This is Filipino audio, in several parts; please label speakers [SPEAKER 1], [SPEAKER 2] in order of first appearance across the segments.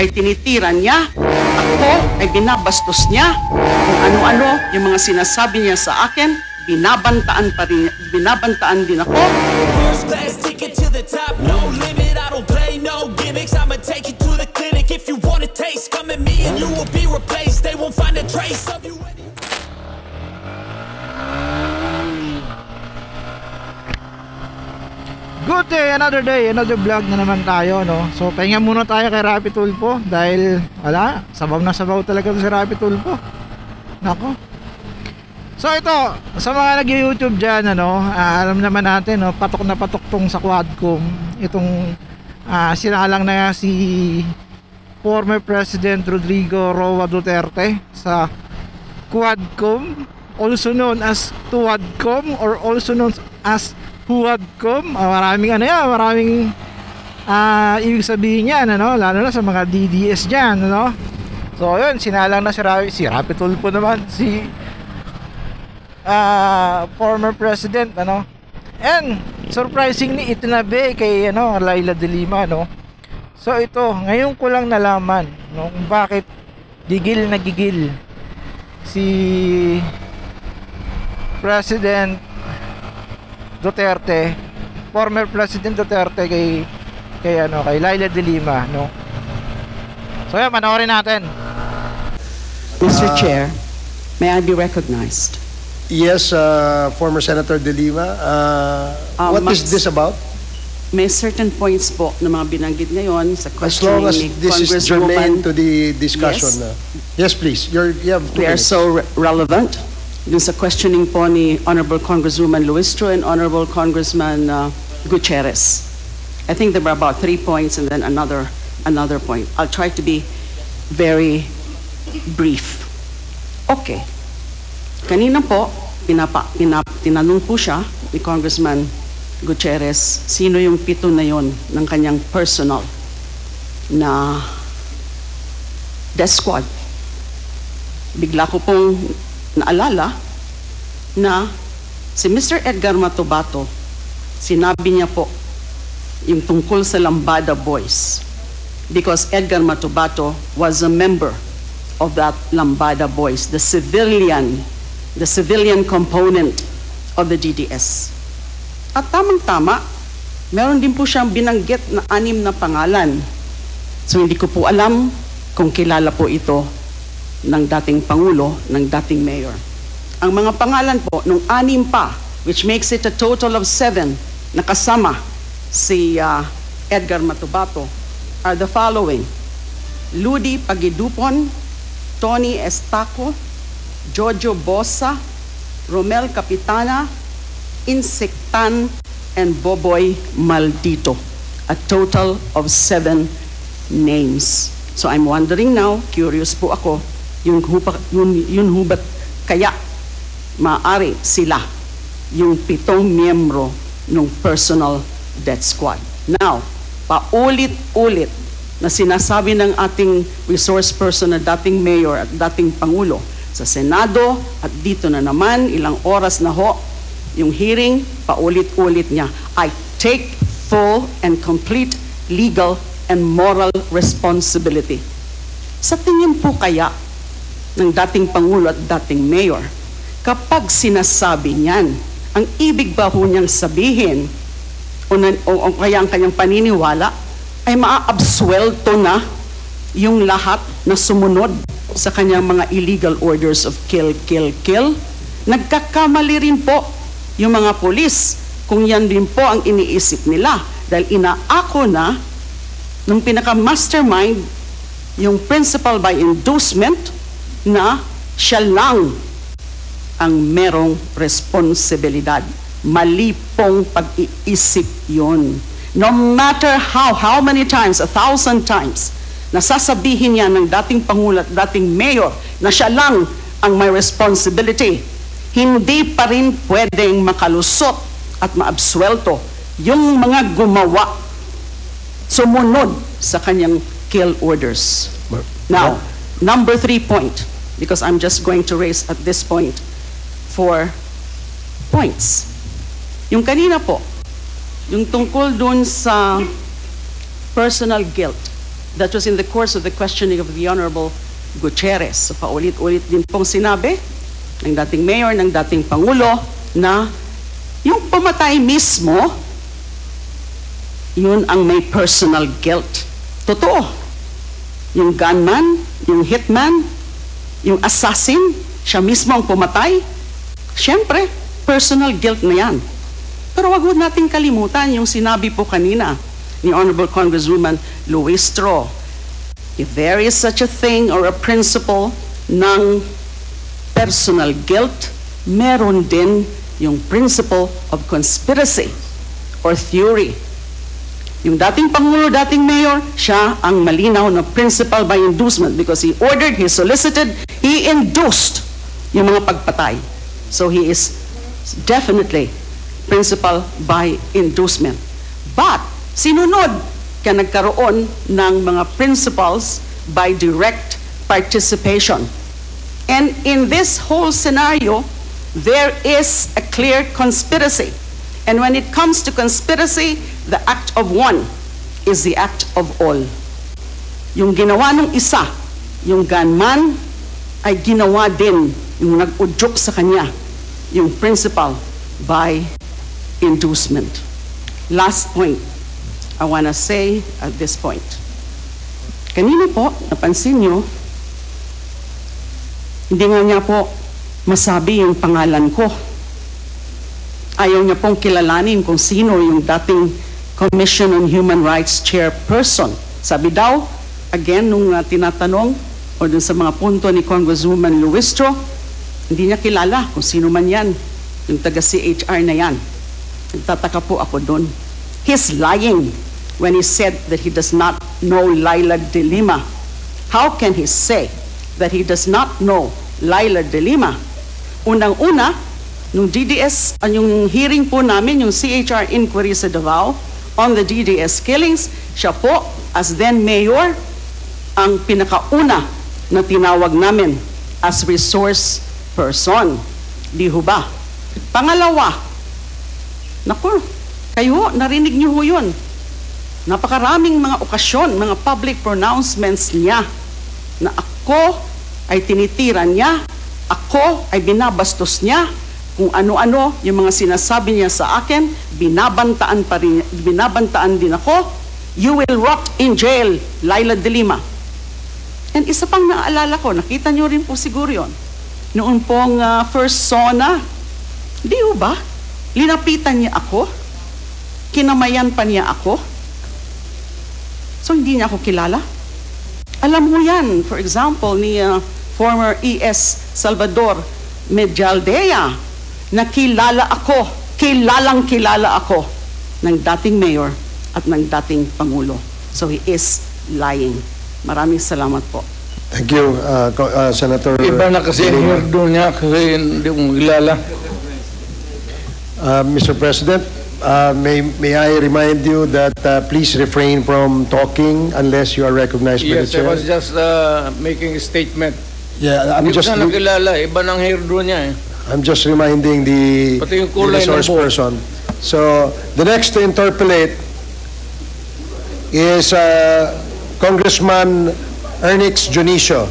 [SPEAKER 1] ay tinitiran niya. Ako ay binabastos niya. Kung ano-ano yung mga sinasabi niya sa akin, binabantaan din ako.
[SPEAKER 2] First class ticket to the top, no limit. I don't play no gimmicks. I'ma take you to the clinic. If you want a taste, come at me and you will be replaced. They won't find a trace of you.
[SPEAKER 3] Good day, another vlog na naman tayo, no? So, pahinga muna tayo kay Rapi Tulfo dahil, wala, sabaw na sabaw talaga si Rapi Tulfo. Nako. So, ito, sa mga nag-YouTube dyan, ano, alam naman natin, no, patok na patok tong sa Quadcom. Itong, sinalang na si former President Rodrigo Roa Duterte sa Quadcom, also known as Tuadcom or also known as Huadcom. Maraming maraming ibig sabihin yan, ano, lalo na sa mga DDS dyan, ano. So yun, sinalang na si Rapi Tulfo naman, si former president, ano. And surprisingly itinabi kay Leila de Lima, no. So ito, ngayon ko lang nalaman, no, kung bakit gigil na gigil si President Duterte, former President Duterte kay Leila de Lima, no. So yan, panoorin natin.
[SPEAKER 1] Mr. Chair, may I be recognized?
[SPEAKER 4] Yes, former Senator de Lima. What is this about?
[SPEAKER 1] May certain points po na mga binanggit ngayon sa
[SPEAKER 4] As long
[SPEAKER 1] questioning
[SPEAKER 4] as
[SPEAKER 1] ni
[SPEAKER 4] this is germane
[SPEAKER 1] Congresswoman.
[SPEAKER 4] to the discussion. Yes, please. You have 2
[SPEAKER 1] They are
[SPEAKER 4] minutes.
[SPEAKER 1] so relevant. Dun sa questioning po ni Honorable Congresswoman Luistro and Honorable Congressman Gutierrez. I think there were about 3 points and then another point. I'll try to be very brief. Okay. Kanina po, tinanong po siya ni Congressman Gutierrez, sino yung 7 na yon ng kanyang personal na death squad. Bigla ko pong naalala na si Mr. Edgar Matubato, sinabi niya po yung tungkol sa Lambada Boys because Edgar Matubato was a member of that Lambada Boys, the civilian component of the DDS. At tamang-tama, meron din po siyang binanggit na 6 na pangalan. So hindi ko po alam kung kilala po ito ng dating Pangulo, ng dating Mayor. Ang mga pangalan po, nung 6 pa, which makes it a total of 7, nakasama si Edgar Matubato, are the following: Ludi Pagidupon, Tony Estaco, Jojo Bosa, Romel Capitana, Insectan, and Boboy Maldito. A total of 7 names. So I'm wondering now, curious po ako, yun hubat kaya maaari sila yung 7 miyembro ng personal death squad. Now, paulit-ulit na sinasabi ng ating resource person na dating mayor at dating pangulo sa Senado at dito na naman, ilang oras na ho yung hearing, paulit-ulit niya, I take full and complete legal and moral responsibility. Sa tingin po kaya ng dating Pangulo at dating Mayor, kapag sinasabi niyan, ang ibig ba ho niyang sabihin o kaya ang kanyang paniniwala ay maaabsuelto na yung lahat na sumunod sa kanyang mga illegal orders of kill, kill, kill? Nagkakamali rin po yung mga pulis kung yan din po ang iniisip nila dahil inaako na nung pinaka-mastermind yung principal by inducement na siya lang ang merong responsibilidad. Mali pong pag-iisip yun. No matter how many times, 1,000 times, nasasabihin niya ng dating Pangulo at dating Mayor na siya lang ang may responsibility, hindi pa rin pwedeng makalusot at maabsuelto yung mga gumawa, sumunod sa kanyang kill orders. Now, number 3 point, because I'm just going to raise at this point 4 points. Yung kanina po, yung tungkol dun sa personal guilt That was in the course of the questioning of the Honorable Gutierrez. So paulit-ulit din pong sinabi ng dating mayor, ng dating Pangulo, na yung pumatay mismo, yun ang may personal guilt. Totoo. Yung gunman, yung hitman, yung assassin, siya mismo ang pumatay. Siyempre, personal guilt na yan. Pero wag nating kalimutan yung sinabi po kanina ni Honorable Congresswoman Luistro. If there is such a thing or a principle ng personal guilt, meron din yung principle of conspiracy or theory. Yung dating Pangulo, dating Mayor, siya ang malinaw na principal by inducement because he ordered, he solicited, he induced yung mga pagpatay. So he is definitely principal by inducement. But sinunod ka nagkaroon ng mga principals by direct participation. And in this whole scenario, there is a clear conspiracy. And when it comes to conspiracy, the act of one is the act of all. Yung ginawa ng isa, yung gunman, ay ginawa din yung nag-udyok sa kanya, yung principal by inducement. Last point I want to say at this point. Kanina po, napansin nyo, hindi nga niya po masabi yung pangalan ko. Ayaw niya pong kilalanin kung sino yung dating Commission on Human Rights Chairperson. Sabi daw, again, nung tinatanong o dun sa mga punto ni Congresswoman Luistro, hindi niya kilala kung sino man yan, yung taga-CHR na yan. Nagtataka po ako dun. He's lying when he said that he does not know Laila de Lima. How can he say that he does not know Laila de Lima? Unang-una, nung DDS, yung hearing po namin, yung CHR inquiry sa Davao on the DDS killings, siya po, as then mayor, ang pinakauna na tinawag namin as resource person. Di ho ba? Pangalawa, naku, kayo, narinig niyo ho yun. Napakaraming mga okasyon, mga public pronouncements niya na ako ay tinitira niya, ako ay binabastos niya, kung ano-ano yung mga sinasabi niya sa akin, binabantaan din ako. You will rot in jail, Laila de Lima. And isa pang naaalala ko, nakita niyo rin po siguro yun, noon pong first SONA, di ba? Linapitan niya ako, kinamayan pa niya ako. So hindi niya ako kilala. Alam mo yan, for example, ni former ES Salvador Medialdea, na kilalang kilala ako ng dating mayor at ng dating Pangulo. So he is lying. Maraming salamat po.
[SPEAKER 4] Thank you, Senator.
[SPEAKER 5] Iba na kasi ang hirdo niya kasi hindi mo kilala.
[SPEAKER 4] Mr. President, may I remind you that please refrain from talking unless you are recognized by the
[SPEAKER 5] Yes, I
[SPEAKER 4] chair.
[SPEAKER 5] was just making a statement.
[SPEAKER 4] Yeah,
[SPEAKER 5] Hindi ko na nakilala, iba ng hirdo niya eh.
[SPEAKER 4] I'm just reminding the
[SPEAKER 5] Pati yung kulay ng
[SPEAKER 4] resource
[SPEAKER 5] buhok.
[SPEAKER 4] person. So, the next to interpolate is Congressman Ernix Junicio.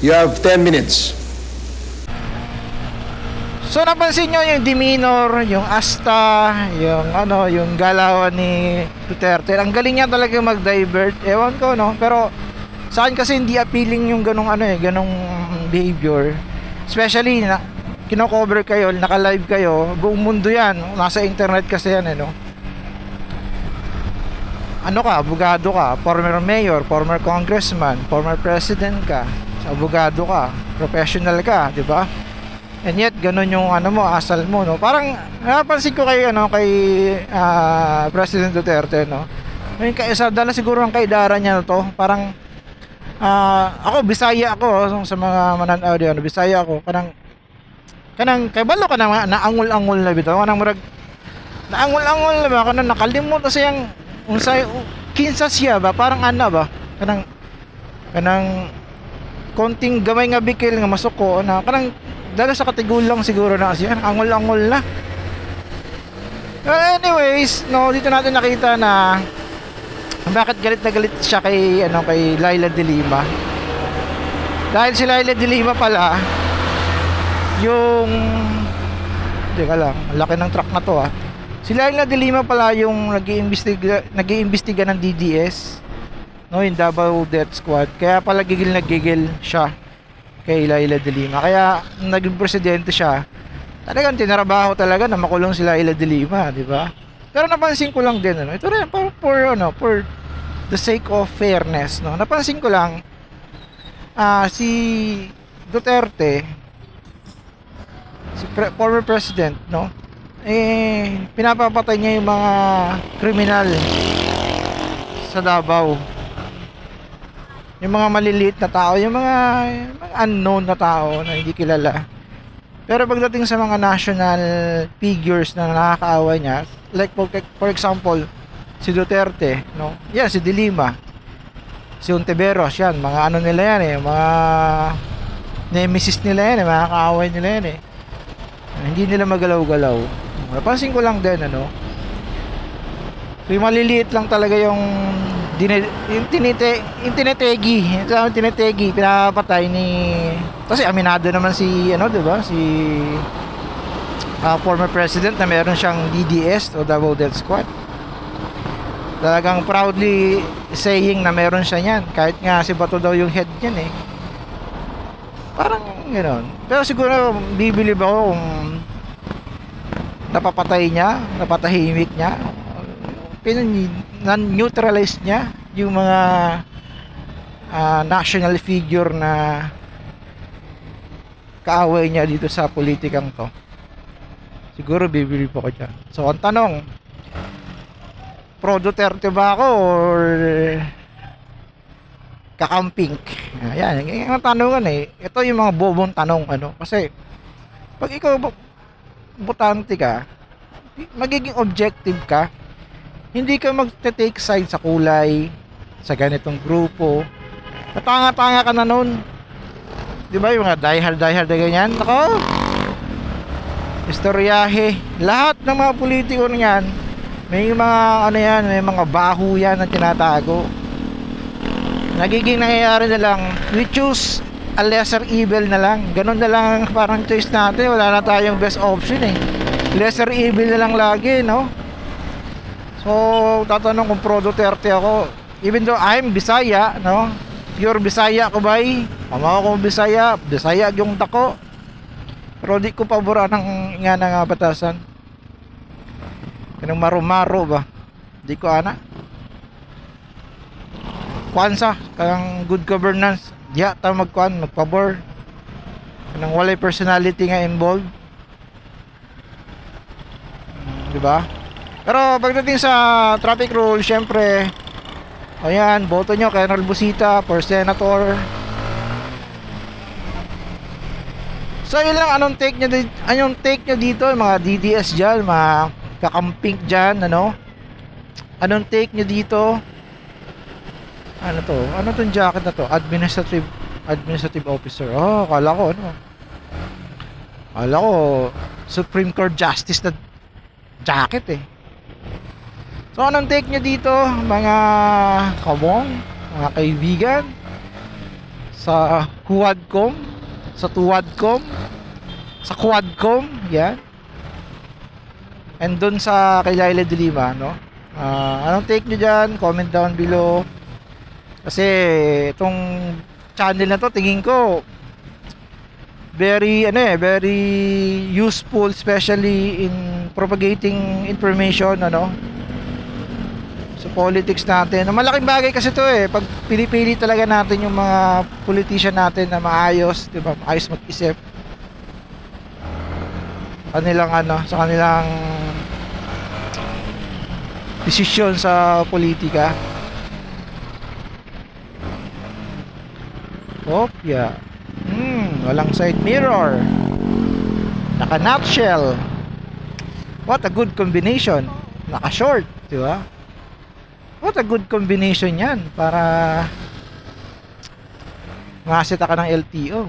[SPEAKER 4] You have 10 minutes.
[SPEAKER 3] So napansin nyo yung demeanor, yung asta, yung galawan ni Duterte. Ang galing niya talaga mag-divert. Ewan ko, no? Pero sa akin kasi hindi appealing yung ganong ganong behavior. Especially na kino-cover kayo, naka-live kayo, buong mundo yan. Nasa internet kasi yan, no? Ano ka, abogado ka, former mayor, former congressman, former president ka, abogado ka, professional ka, di ba? And yet, ganun yung asal mo, no? Parang, napansin ko kay President Duterte, no? Yung dala siguro ang kaidara niya to, parang, ako, Bisaya ako, sa mga manan-audio, Bisaya ako, kanang kaibalo ka na naangol-angol na bitaw kanang murag naangol-angol na ba kanang nakalimot sa yang unsay kinsa siya ba parang ba kanang konting gamay nga bikil nga masuko na kanang dala sa katigulang siguro na siya angol-angol na. Anyways, no, dito natin nakita na Bakit galit na galit siya kay kay Laila de Lima? Dahil si Laila de Lima pala yung teka lang, ang laki ng truck na to ah. Si Laila de Lima pala yung nag-iimbestiga ng DDS, no, yung Davao Death Squad. Kaya pala gigil na gigil siya kay Laila de Lima. Kaya naging presidente siya, talagang tinarabaho talaga na makulong si Laila de Lima, di ba? Pero napansin ko lang din ito rin for the sake of fairness, no. Napansin ko lang si Duterte, si former president, no, pinapapatay niya yung mga kriminal sa Davao, yung mga maliliit na tao, yung mga unknown na tao na hindi kilala. Pero pagdating sa mga national figures na nakakaaway niya, like for example si Duterte, no, yan, si De Lima, si Ontiveros, yan, mga nila yan mga nemesis nila yan mga kaaway nila yan hindi nila magalaw-galaw. Napansin ko lang din yung maliliit lang talaga yung tinetegi pinapatay ni, kasi aminado naman si diba, si former president na meron siyang DDS o Davao Death Squad. Talagang proudly saying na meron siya niyan, kahit nga si Bato daw yung head niyan parang gano'n. Pero siguro bibilib ako kung napapatay niya, napatahimik niya, neutralize niya yung mga national figure na kaaway niya dito sa politikang to. Siguro bibilib ako dyan. So ang tanong, pro Duterte ba ako or kakamping? Ayan, yung tanongan ito yung mga bobong tanong kasi pag ikaw botante ka, magiging objective ka, hindi ka magte-take side sa kulay, sa ganitong grupo. Natanga-tanga ka na nun, di ba, yung mga diehard na ganyan. Ako, istoryahe, lahat ng mga politiko niyan may mga may mga baho yan na tinatago. Nagiging nangyayari na lang, we choose a lesser evil na lang. Ganun na lang parang choice natin. Wala na tayong best option lesser evil na lang lagi, no? So tatanong kung pro Duterte ako, even though I'm Bisaya, no, pure Bisaya ko bay, ako Bisaya yung tako, pero di ko pabora ng nga ng batasan. Kanang maro ba, di ko ana kwansa kang good governance, diya ta magpabor kanang walay personality nga involved, di ba? Pero pagdating sa traffic rule, syempre ayan, boto nyo kay Ronald Busita for senator. So yun lang, anong take nyo dito yung mga DDS dyan, mga kakamping dyan, anong take nyo dito? Ano tong jacket na to? Administrative officer. Akala ko Supreme Court Justice na jacket So anong take nyo dito, mga kabong, mga kaibigan, sa Quadcom, sa Tuwadcom, sa Quadcom, yan, and dun sa kay Laila de Lima, anong take nyo dyan? Comment down below. Kasi itong channel na to, tingin ko very useful, especially in propagating information sa politics natin. Malaking bagay kasi to pag pinipili talaga natin yung mga politician natin na maayos, di ba? Maayos mag-isip. Sa kanilang desisyon sa politika. Opya. Walang side mirror. Naka nutshell. What a good combination. Naka short, di ba? What a good combination yan para makasita ka ng LTO.